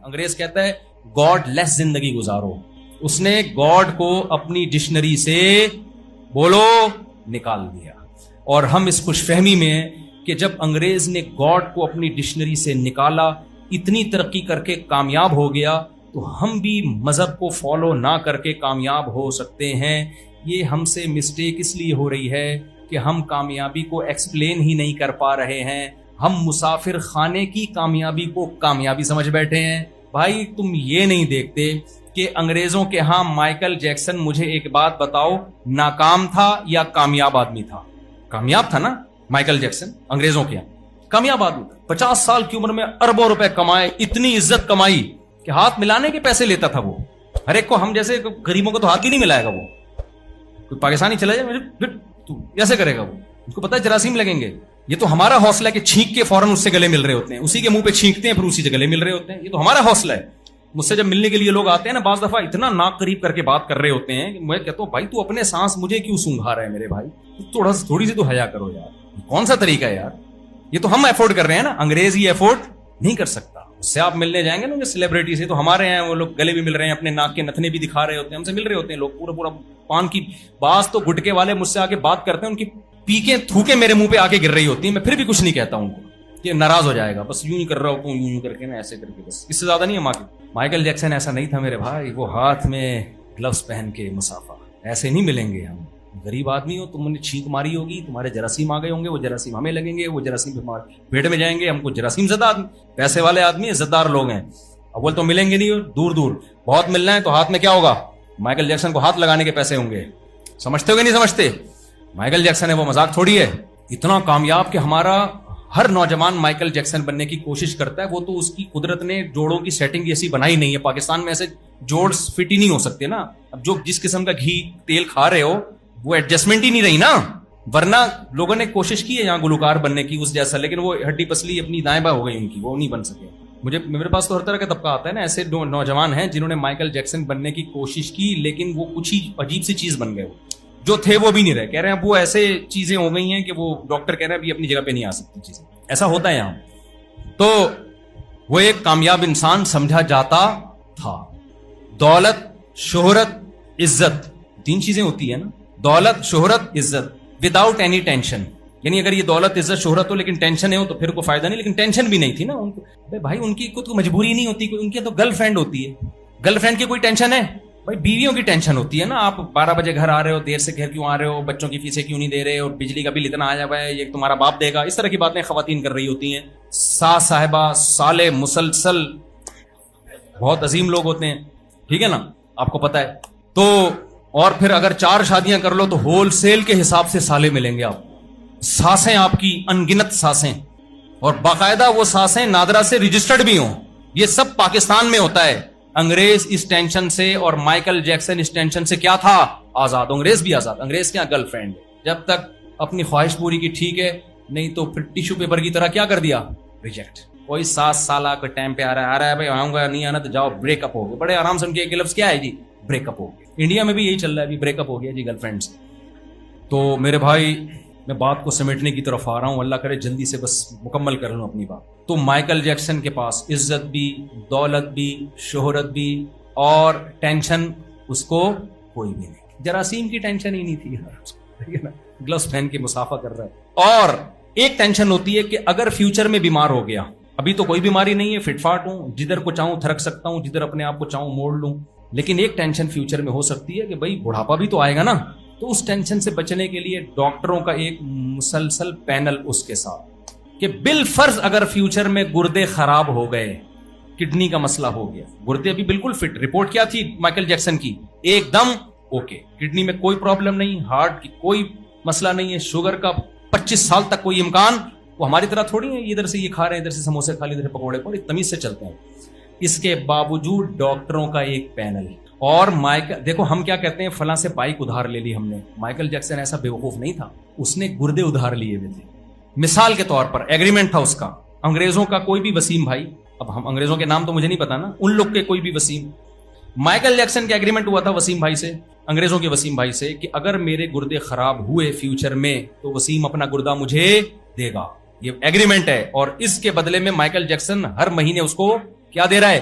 انگریز کہتا ہے گاڈ لیس زندگی گزارو. اس نے گاڈ کو اپنی ڈکشنری سے بولو نکال دیا. اور ہم اس خوش فہمی میں ہیں کہ جب انگریز نے گاڈ کو اپنی ڈکشنری سے نکالا, اتنی ترقی کر کے کامیاب ہو گیا, تو ہم بھی مذہب کو فالو نہ کر کے کامیاب ہو سکتے ہیں. یہ ہم سے مسٹیک اس لیے ہو رہی ہے کہ ہم کامیابی کو ایکسپلین ہی نہیں کر پا رہے ہیں. ہم مسافر خانے کی کامیابی کو کامیابی سمجھ بیٹھے ہیں. بھائی تم یہ نہیں دیکھتے کہ انگریزوں کے ہاں مائیکل جیکسن, مجھے ایک بات بتاؤ, ناکام تھا یا کامیاب آدمی تھا؟ کامیاب تھا نا مائیکل جیکسن, انگریزوں کے یہاں کامیاب آدمی تھا. 50 سال کی عمر میں اربوں روپے کمائے, اتنی عزت کمائی کہ ہاتھ ملانے کے پیسے لیتا تھا وہ. ہر ایک کو, ہم جیسے غریبوں کو تو ہاتھ ہی نہیں ملائے گا وہ. کوئی پاکستانی چلا جائے تو ایسے کرے گا وہ, اس کو پتا ہے جراثیم لگیں گے. یہ تو ہمارا حوصلہ ہے کہ چھینک کے فوراً اس سے گلے مل رہے ہوتے ہیں, اسی کے منہ پہ چھینکتے ہیں پھر اسی سے گلے مل رہے ہوتے ہیں. یہ تو ہمارا حوصلہ ہے. مجھ سے جب ملنے کے لیے لوگ آتے ہیں نا, بعض دفعہ اتنا ناک قریب کر کے بات کر رہے ہوتے ہیں کہ میں کہتا ہوں بھائی تو اپنے سانس مجھے کیوں سونگھا رہا ہے میرے بھائی, تھوڑی سی تو حیا کرو یار. کون سا طریقہ ہے یار؟ یہ تو ہم افورڈ کر رہے ہیں نا, انگریز یہ افورڈ نہیں کر سکتا. اس سے آپ ملنے جائیں گے نا سیلیبریٹی سے, تو ہمارے ہیں وہ لوگ گلے بھی مل رہے ہیں, اپنے ناک کے نتنے بھی دکھا رہے ہوتے ہیں, ہم سے مل رہے ہوتے ہیں لوگ پورا پان کی. بعض تو گٹکے والے مجھ سے آ کے بات کرتے ہیں, ان کی پیکیں تھوکے میرے منہ پہ آ کے گر رہی ہوتی ہیں, میں پھر بھی کچھ نہیں کہتا ان کو کہ ناراض ہو جائے گا, بس یوں ہی کر رہا ہوتا ہوں, یوں کر کے نا ایسے کر کے, بس اس سے زیادہ نہیں ہے. مائیکل جیکسن ایسا نہیں تھا میرے بھائی, وہ ہاتھ میں گلوز پہن کے مسافہ, ایسے نہیں ملیں گے ہم. غریب آدمی ہو, تم نے چھینک ماری ہوگی, تمہارے جراثیم آ گئے ہوں گے, وہ جراثیم ہمیں لگیں گے, وہ جراثیم ہمارے پیٹ میں جائیں گے, ہم کو جراثیم زدہ آدمی, پیسے والے آدمی, عزت دار لوگ ہیں. اول تو ملیں گے نہیں, دور دور. بہت ملنا ہے تو ہاتھ میں کیا ہوگا؟ مائیکل جیکسن کو ہاتھ لگانے کے پیسے ہوں گے. سمجھتے ہو کہ نہیں سمجھتے؟ مائیکل جیکسن ہے وہ مذاق تھوڑی ہے. اتنا کامیاب کہ ہمارا ہر نوجوان مائیکل جیکسن بننے کی کوشش کرتا ہے. وہ تو اس کی قدرت نے جوڑوں کی سیٹنگ ایسی بنائی نہیں ہے. پاکستان میں ایسے جوڑ فٹ ہی نہیں ہو سکتے نا. اب جو جس قسم کا گھی تیل کھا رہے ہو وہ ایڈجسٹمنٹ ہی نہیں رہی نا. ورنہ لوگوں نے کوشش کی ہے یہاں گلوکار بننے کی اس جیسا, لیکن وہ ہڈی پسلی اپنی دائیں بائیں ہو گئی ان کی, وہ نہیں بن سکے. میرے پاس تو ہر طرح کا طبقہ آتا ہے نا, ایسے نوجوان ہیں جنہوں نے مائیکل جیکسن بننے کی کوشش کی, لیکن وہ کچھ ہی عجیب سی چیز بن گئے. جو تھے وہ بھی نہیں رہے. کہہ رہے ہیں اب وہ ایسے چیزیں ہو گئی ہیں کہ وہ ڈاکٹر کہہ رہے ہیں ابھی اپنی جگہ پہ نہیں آ سکتی چیزیں. ایسا ہوتا ہے یہاں. تو وہ ایک کامیاب انسان سمجھا جاتا تھا. دولت, شہرت, عزت, 3 چیزیں ہوتی ہیں نا, دولت, شہرت, عزت, وداؤٹ اینی ٹینشن. یعنی اگر یہ دولت, عزت, شہرت ہو لیکن ٹینشن ہو تو پھر کوئی فائدہ نہیں. لیکن ٹینشن بھی نہیں تھی نا ان کو. بھائی ان کی کوئی مجبوری نہیں ہوتی, ان کی تو گرل فرینڈ ہوتی ہے. گرل فرینڈ کی کوئی ٹینشن ہے؟ بھائی بیویوں کی ٹینشن ہوتی ہے نا. آپ 12 بجے گھر آ رہے ہو, دیر سے گھر کیوں آ رہے ہو, بچوں کی فیسیں کیوں نہیں دے رہے, اور بجلی کا بل اتنا آیا ہوا ہے, یہ تمہارا باپ دے گا. اس طرح کی باتیں خواتین کر رہی ہوتی ہیں. ساس صاحبہ سالے مسلسل بہت عظیم لوگ ہوتے ہیں, ٹھیک ہے نا, آپ کو پتا ہے. تو اور پھر اگر 4 شادیاں کر لو تو ہول سیل کے حساب سے سالے ملیں گے آپ. ساسیں آپ کی انگنت ساسیں, اور باقاعدہ وہ ساسیں نادرا سے رجسٹرڈ بھی ہوں. یہ سب پاکستان میں ہوتا ہے. انگریز اس ٹینشن سے اور مائیکل جیکسن اس ٹینشن سے کیا تھا؟ آزاد. انگریز بھی آزاد. انگریز کیا گرل فرینڈ, جب تک اپنی خواہش پوری کی ٹھیک ہے, نہیں تو پھر ٹیشو پیپر کی طرح کیا کر دیا, ریجیکٹ. کوئی 7 سالہ کا ٹائم پہ آ رہا ہے بھائی آؤں گا, نہیں آنا تو جاؤ, بریک اپ ہو گیا. بڑے آرام سے ان کے ایک لفظ کیا ہے جی, بریک اپ ہو گیا. انڈیا میں بھی یہی چل رہا ہے, ابھی بریک اپ ہو گیا جی گرل فرینڈ سے. تو میرے بھائی میں بات کو سمیٹنے کی طرف آ رہا ہوں, اللہ کرے جلدی سے بس مکمل کر لوں اپنی بات. تو مائیکل جیکسن کے پاس عزت بھی, دولت بھی, شہرت بھی, اور ٹینشن اس کو کوئی بھی نہیں. جراثیم کی ٹینشن ہی نہیں تھی, گلوز پہن کے مسافہ کر رہا ہے. اور ایک ٹینشن ہوتی ہے کہ اگر فیوچر میں بیمار ہو گیا, ابھی تو کوئی بیماری نہیں ہے, فٹ فاٹ ہوں, جدھر کو چاہوں تھرک سکتا ہوں, جدھر اپنے آپ کو چاہوں موڑ لوں. لیکن ایک ٹینشن فیوچر میں ہو سکتی ہے کہ بھائی بڑھاپا بھی تو آئے گا نا. تو اس ٹینشن سے بچنے کے لیے ڈاکٹروں کا ایک مسلسل پینل اس کے ساتھ, کہ بالفرض اگر فیوچر میں گردے خراب ہو گئے, کڈنی کا مسئلہ ہو گیا, گردے ابھی بالکل فٹ, رپورٹ کیا تھی مائیکل جیکسن کی, ایک دم اوکے, کڈنی میں کوئی پرابلم نہیں, ہارٹ کی کوئی مسئلہ نہیں ہے, شوگر کا 25 سال تک کوئی امکان. وہ ہماری طرح تھوڑی ہے ادھر سے یہ کھا رہے ہیں, ادھر سے سموسے کھا لیے, ادھر پکوڑے پڑے, تمیز سے چلتے ہیں. اس کے باوجود ڈاکٹروں کا ایک پینل. اور مائیکل دیکھو ہم کیا کہتے ہیں, فلاں سے بائک ادھار لے لی ہم نے. مائیکل جیکسن ایسا بیوقوف نہیں تھا, اس نے گردے ادھار لیے ہوئے تھے. مثال کے طور پر ایگریمنٹ تھا اس کا, انگریزوں کا کوئی بھی وسیم بھائی, اب ہم انگریزوں کے نام تو مجھے نہیں پتا نا, ان لوگ کے کوئی بھی وسیم, مائیکل جیکسن کا ایگریمنٹ ہوا تھا وسیم بھائی سے, انگریزوں کے وسیم بھائی سے, کہ اگر میرے گردے خراب ہوئے فیوچر میں تو وسیم اپنا گردہ مجھے دے گا. یہ ایگریمنٹ ہے, اور اس کے بدلے میں مائیکل جیکسن ہر مہینے اس کو کیا دے رہا ہے,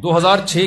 2006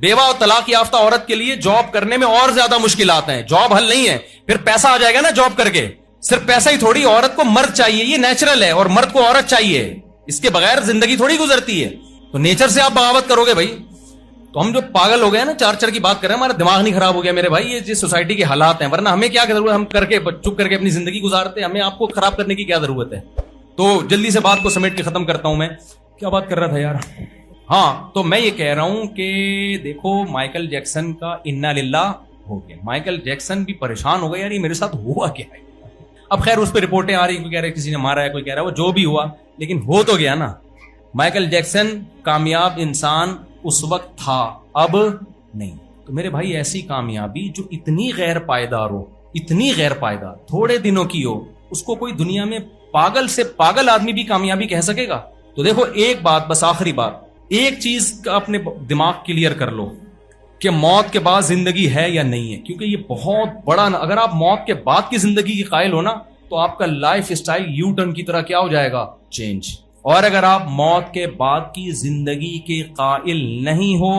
بیوہ اور طلاق یافتہ عورت کے لیے جاب کرنے میں اور زیادہ مشکلات ہیں. جاب حل نہیں ہے, پھر پیسہ آ جائے گا نا جاب کر کے. صرف پیسہ ہی تھوڑی, عورت کو مرد چاہیے, یہ نیچرل ہے, اور مرد کو عورت چاہیے. اس کے بغیر زندگی تھوڑی گزرتی ہے. تو نیچر سے آپ بغاوت کرو گے بھائی. تو ہم جو پاگل ہو گئے نا, چار کی بات کر رہے ہیں, ہمارا دماغ نہیں خراب ہو گیا میرے بھائی, یہ سوسائٹی کے حالات ہیں. ورنہ ہمیں کیا ضرورت ہے, ہم کر کے چپ کر کے اپنی زندگی گزارتے ہیں, ہمیں آپ کو خراب کرنے کی کیا ضرورت ہے. تو جلدی سے بات کو سمیٹ کے ختم کرتا ہوں. میں کیا بات کر رہا تھا یار؟ ہاں, تو میں یہ کہہ رہا ہوں کہ دیکھو مائیکل جیکسن کا انا للہ ہو گیا. مائیکل جیکسن بھی پریشان ہو گیا یار, یہ میرے ساتھ ہوا کیا ہے. اب خیر اس پہ رپورٹیں آ رہی, کوئی کہہ رہا ہے کسی نے مارا ہے, کوئی کہہ رہا ہے وہ جو بھی ہوا, لیکن ہو تو گیا نا. مائیکل جیکسن کامیاب انسان اس وقت تھا, اب نہیں. تو میرے بھائی ایسی کامیابی جو اتنی غیر پائیدار ہو, اتنی غیر پائیدار, تھوڑے دنوں کی ہو, اس کو کوئی دنیا میں پاگل سے پاگل آدمی بھی کامیابی کہہ سکے گا؟ تو دیکھو ایک بات, بس آخری بات, ایک چیز کا اپنے دماغ کلیئر کر لو کہ موت کے بعد زندگی ہے یا نہیں ہے. کیونکہ یہ بہت بڑا, اگر آپ موت کے بعد کی زندگی کی قائل ہو نا, تو آپ کا لائف اسٹائل یو ٹرن کی طرح کیا ہو جائے گا, چینج. اور اگر آپ موت کے بعد کی زندگی کے قائل نہیں ہو,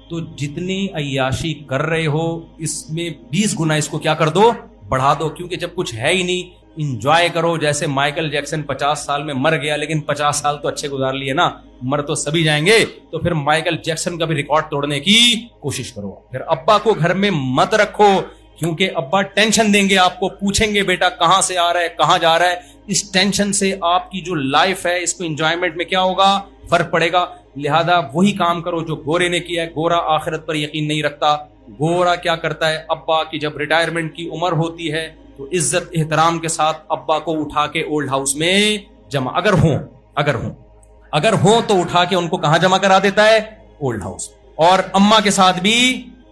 تو جتنی عیاشی کر رہے ہو اس میں 20 گنا اس کو کیا کر دو, بڑھا دو. کیونکہ جب کچھ ہے ہی نہیں, انجوائے کرو. جیسے مائیکل جیکسن 50 سال میں مر گیا, لیکن 50 سال تو اچھے گزار لیے نا, مر تو سبھی جائیں گے. تو پھر مائیکل جیکسن کا بھی ریکارڈ توڑنے کی کوشش کرو. پھر ابا کو گھر میں مت رکھو, کیونکہ ابا ٹینشن دیں گے آپ کو, پوچھیں گے بیٹا کہاں سے آ رہا ہے, کہاں جا رہا ہے. اس ٹینشن سے آپ کی جو لائف ہے اس کو انجوائمنٹ میں کیا ہوگا, فرق پڑے گا. لہذا وہی کام کرو جو گورے نے کیا ہے. گورا آخرت پر یقین نہیں رکھتا. گورا کیا کرتا ہے, ابا کی جب ریٹائرمنٹ کی عمر ہوتی ہے تو عزت احترام کے ساتھ ابا کو اٹھا کے اولڈ ہاؤس میں جمع, اگر ہوں تو اٹھا کے ان کو کہاں جمع کرا دیتا ہے, اولڈ ہاؤس. اور اما کے ساتھ بھی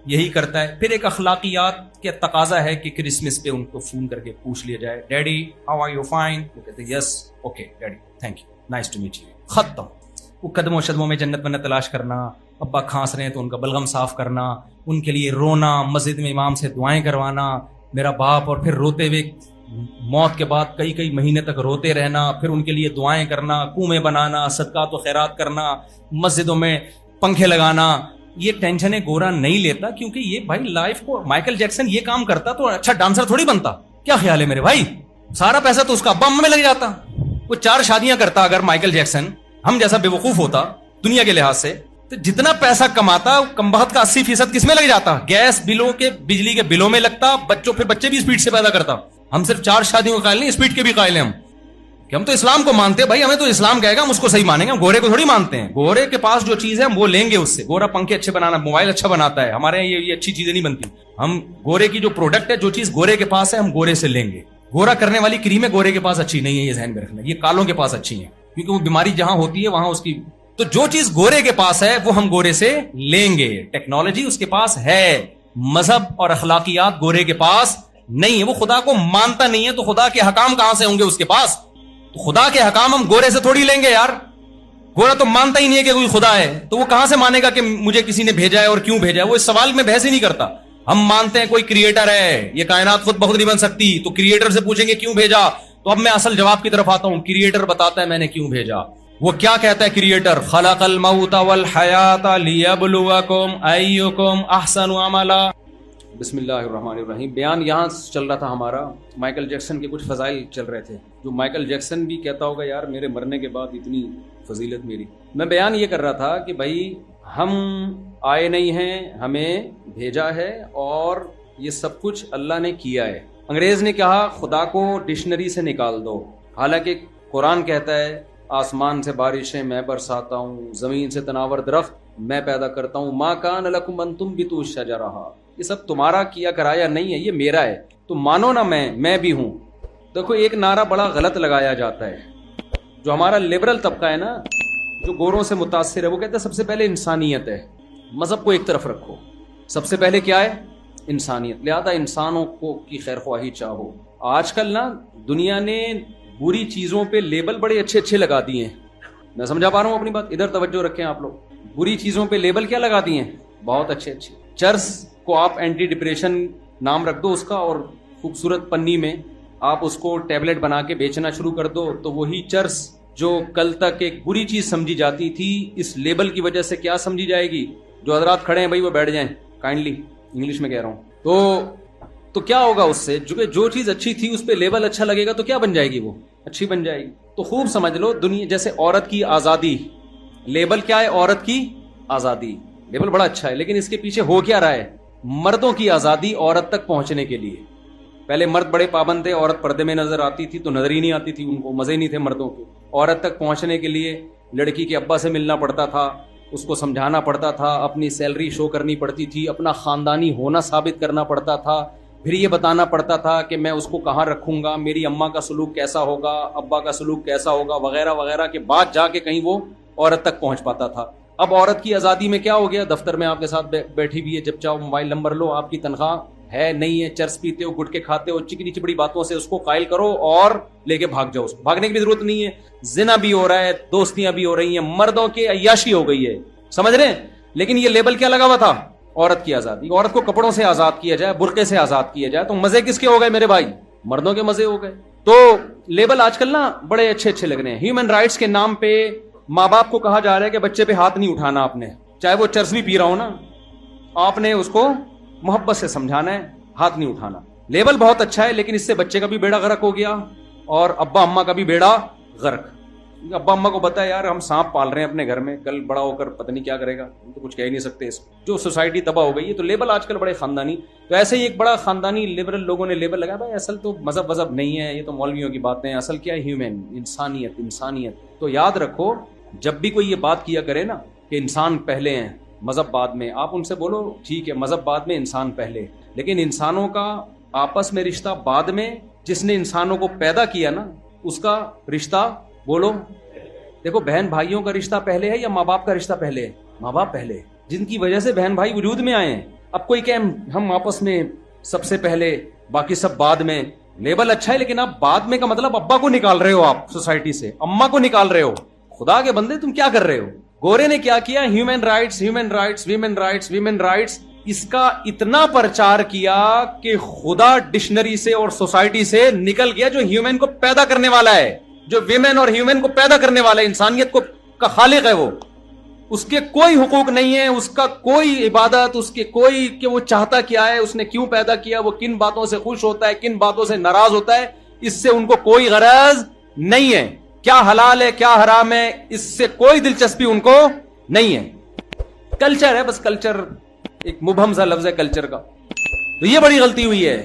یہی کرتا ہے. پھر ایک اخلاقیات کے تقاضا ہے کہ کرسمس پہ ان کو فون کر کے پوچھ لیا جائے, daddy how are you, fine. وہ کہتے ہیں yes okay daddy thank you, nice to meet you. ختم. وہ قدموں شدموں میں جنت بنت تلاش کرنا, ابا کھانس رہے ہیں تو ان کا بلغم صاف کرنا, ان کے لیے رونا, مسجد میں امام سے دعائیں کروانا, میرا باپ, اور پھر روتے ہوئے موت کے بعد کئی مہینے تک روتے رہنا, پھر ان کے لیے دعائیں کرنا, کنویں بنانا, صدقات و خیرات کرنا, مسجدوں میں پنکھے لگانا. یہ ٹینشنیں گورا نہیں لیتا, کیونکہ یہ بھائی لائف کو, مائیکل جیکسن یہ کام کرتا تو اچھا ڈانسر تھوڑی بنتا. کیا خیال ہے میرے بھائی, سارا پیسہ تو اس کا ابا اما میں لگ جاتا. وہ 4 شادیاں کرتا اگر مائیکل جیکسن, ہم جیسا بے وقوف ہوتا دنیا کے لحاظ سے, تو جتنا پیسہ کماتا کم بخت کا 80% کس میں لگ جاتا, گیس بلوں کے, بجلی کے بلوں میں لگتا. پھر بچے بھی اسپیڈ سے پیدا کرتا. ہم صرف 4 شادیوں کے قائل نہیں, اسپیڈ کے بھی قائل ہیں ہم, کہ ہم تو اسلام کو مانتے ہیں بھائی, ہمیں تو اسلام کہے گا ہم اس کو صحیح مانیں گے. ہم گورے کو تھوڑی مانتے ہیں. گورے کے پاس جو چیز ہے ہم وہ لیں گے اس سے. گورا پنکھے اچھے بنانا, موبائل اچھا بناتا ہے, ہمارے یہاں یہ اچھی چیزیں نہیں بنتی. ہم گورے کی جو پروڈکٹ ہے, جو چیز گورے کے پاس ہے, ہم گورے سے لیں گے. گورا کرنے والی کریمیں گورے کے پاس اچھی نہیں ہے, یہ ذہن میں رکھنا. یہ کالوں کے پاس اچھی ہیں, کیونکہ وہ بیماری جہاں ہوتی ہے وہاں اس کی. تو جو چیز گورے کے پاس ہے وہ ہم گورے سے لیں گے. ٹیکنالوجی اس کے پاس ہے, مذہب اور اخلاقیات گورے کے پاس نہیں ہے. وہ خدا کو مانتا نہیں ہے, تو خدا کے حکام کہاں سے ہوں گے اس کے پاس. تو خدا کے حکام ہم گورے سے تھوڑی لیں گے یار. گورا تو مانتا ہی نہیں ہے کہ کوئی خدا ہے, تو وہ کہاں سے مانے گا کہ مجھے کسی نے بھیجا ہے اور کیوں بھیجا ہے. وہ اس سوال میں بحث ہی نہیں کرتا. ہم مانتے ہیں کوئی کریٹر ہے, یہ کائنات خود بخود نہیں بن سکتی, تو کریٹر سے پوچھیں گے کیوں بھیجا. تو اب میں اصل جواب کی طرف آتا ہوں. کریٹر بتاتا ہے میں نے کیوں بھیجا. وہ کیا کہتا ہے کریٹر, خلق الموت والحیات لیبلوکم ایکم احسن عملا. بسم اللہ الرحمن الرحیم. بیان یہاں چل رہا تھا ہمارا, مائیکل جیکسن کے کچھ فضائل چل رہے تھے, جو مائیکل جیکسن بھی کہتا ہوگا یار میرے مرنے کے بعد اتنی فضیلت میری. میں بیان یہ کر رہا تھا کہ بھائی ہم آئے نہیں ہیں, ہمیں بھیجا ہے, اور یہ سب کچھ اللہ نے کیا ہے. انگریز نے کہا خدا کو ڈکشنری سے نکال دو, حالانکہ قرآن کہتا ہے آسمان سے بارشیں میں برساتا ہوں, زمین سے تناور درخت میں پیدا کرتا ہوں. ما کان لکم ان تنبتوا الشجرہ, یہ سب تمہارا کیا کرایا نہیں ہے, یہ میرا ہے. تو مانو نا میں بھی ہوں. دیکھو ایک نعرہ بڑا غلط لگایا جاتا ہے, جو ہمارا لبرل طبقہ ہے نا, جو گوروں سے متاثر ہے, وہ کہتے ہیں سب سے پہلے انسانیت ہے, مذہب کو ایک طرف رکھو. سب سے پہلے کیا ہے, انسانیت. لہذا انسانوں کو کی خیر خواہی چاہو. آج کل نا دنیا نے بری چیزوں پہ لیبل بڑے اچھے اچھے لگا دیے ہیں. میں سمجھا پا رہا ہوں اپنی بات, ادھر توجہ رکھیں آپ لوگ. بری چیزوں پہ لیبل کیا لگا دیے ہیں, بہت اچھے اچھے. چرس کو آپ اینٹی ڈپریشن نام رکھ دو اس کا, اور خوبصورت پنی میں آپ اس کو ٹیبلٹ بنا کے بیچنا شروع کر دو, تو وہی چرس جو کل تک ایک بری چیز سمجھی جاتی تھی, اس لیبل کی وجہ سے کیا سمجھی جائے گی, جو حضرات کھڑے ہیں بھائی وہ بیٹھ جائیں کائنڈلی, انگلش میں کہہ رہا ہوں. تو کیا ہوگا اس سے, جو چیز اچھی تھی اس پہ لیبل اچھا لگے گا تو کیا بن جائے گی, وہ اچھی بن جائے گی. تو خوب سمجھ لو, دنیا جیسے عورت کی آزادی, لیبل کیا ہے, عورت کی آزادی, لیبل بڑا اچھا ہے, لیکن اس کے پیچھے ہو کیا رہا ہے, مردوں کی آزادی عورت تک پہنچنے کے لیے. پہلے مرد بڑے پابند تھے, عورت پردے میں نظر آتی تھی تو نظر ہی نہیں آتی تھی ان کو, مزے نہیں تھے مردوں کے. عورت تک پہنچنے کے لیے لڑکی کے ابا سے ملنا پڑتا تھا, اس کو سمجھانا پڑتا تھا, اپنی سیلری شو کرنی پڑتی تھی, اپنا خاندانی ہونا ثابت کرنا پڑتا تھا, پھر یہ بتانا پڑتا تھا کہ میں اس کو کہاں رکھوں گا, میری اماں کا سلوک کیسا ہوگا, ابا کا سلوک کیسا ہوگا, وغیرہ وغیرہ کے بعد جا کے کہیں وہ عورت تک پہنچ پاتا تھا. اب عورت کی آزادی میں کیا ہو گیا, دفتر میں آپ کے ساتھ بیٹھی ہوئی ہے, جب چاہو موبائل نمبر لو, آپ کی تنخواہ ہے نہیں ہے, چرس پیتے ہو, گٹکے کھاتے ہو, چکنی چپڑی باتوں سے اس کو قائل کرو اور لے کے بھاگ جاؤ. اس کو بھاگنے کی بھی ضرورت نہیں ہے, زنا بھی ہو رہا ہے, دوستیاں بھی ہو رہی ہیں, مردوں کی عیاشی ہو گئی ہے, سمجھ رہے ہیں. لیکن یہ لیبل کیا لگا ہوا تھا, عورت کی آزادی. عورت کو کپڑوں سے آزاد کیا جائے, برقعے سے آزاد کیا جائے, تو مزے کس کے ہو گئے میرے بھائی, مردوں کے مزے ہو گئے. تو لیبل آج کل نا بڑے اچھے اچھے لگ رہے ہیں. ہیومن رائٹس کے نام پہ ماں باپ کو کہا جا رہا ہے کہ بچے پہ ہاتھ نہیں اٹھانا, آپ نے چاہے وہ چرس بھی پی رہا ہو نا, آپ نے اس کو محبت سے سمجھانا ہے, ہاتھ نہیں اٹھانا. لیبل بہت اچھا ہے, لیکن اس سے بچے کا بھی بیڑا غرق ہو گیا اور ابا اماں کا بھی بیڑا غرق. ابا اماں کو پتا ہے یار ہم سانپ پال رہے ہیں اپنے گھر میں, کل بڑا ہو کر پتہ نہیں کیا کرے گا, تو کچھ کہہ ہی نہیں سکتے. اس جو سوسائٹی تباہ ہو گئی ہے, تو لیبل آج کل بڑے خاندانی. تو ایسے ہی ایک بڑا خاندانی لبرل لوگوں نے لیبل لگایا, بھائی اصل تو مذہب وذہب نہیں ہے, یہ تو مولویوں کی باتیں ہیں, اصل کیا ہے ہیومن, انسانیت, انسانیت. تو یاد رکھو, جب بھی کوئی یہ بات کیا کرے نا کہ انسان پہلے ہیں مذہب بعد میں, آپ ان سے بولو ٹھیک ہے مذہب بعد میں, انسان پہلے, لیکن انسانوں کا آپس میں رشتہ بعد میں. جس نے انسانوں کو پیدا کیا نا اس کا رشتہ بولو. دیکھو بہن بھائیوں کا رشتہ پہلے ہے یا ماں باپ کا رشتہ پہلے ہے, ماں باپ پہلے, جن کی وجہ سے بہن بھائی وجود میں آئے ہیں. اب کوئی کہ ہم آپس میں سب سے پہلے باقی سب بعد میں. لیبل اچھا ہے, لیکن آپ بعد میں کا مطلب ابا کو نکال رہے ہو, آپ سوسائٹی سے اماں کو نکال رہے ہو. خدا کے بندے تم کیا کر رہے ہو. گورے نے کیا کیا, human rights, human rights, women rights, women rights, اس کا اتنا پرچار کیا کہ خدا ڈکشنری سے اور سوسائٹی سے نکل گیا. جو ہیومن کو پیدا کرنے والا ہے, جو ویمن اور ہیومن کو پیدا کرنے والا ہے, انسانیت کو کا خالق ہے, وہ اس کے کوئی حقوق نہیں ہے, اس کا کوئی عبادت, اس کے کوئی کہ وہ چاہتا کیا ہے, اس نے کیوں پیدا کیا, وہ کن باتوں سے خوش ہوتا ہے, کن باتوں سے ناراض ہوتا ہے, اس سے ان کو کوئی غرض نہیں ہے. کیا حلال ہے کیا حرام ہے, اس سے کوئی دلچسپی ان کو نہیں ہے. کلچر ہے بس, کلچر ایک مبہم سا لفظ ہے کلچر کا. تو یہ بڑی غلطی ہوئی ہے.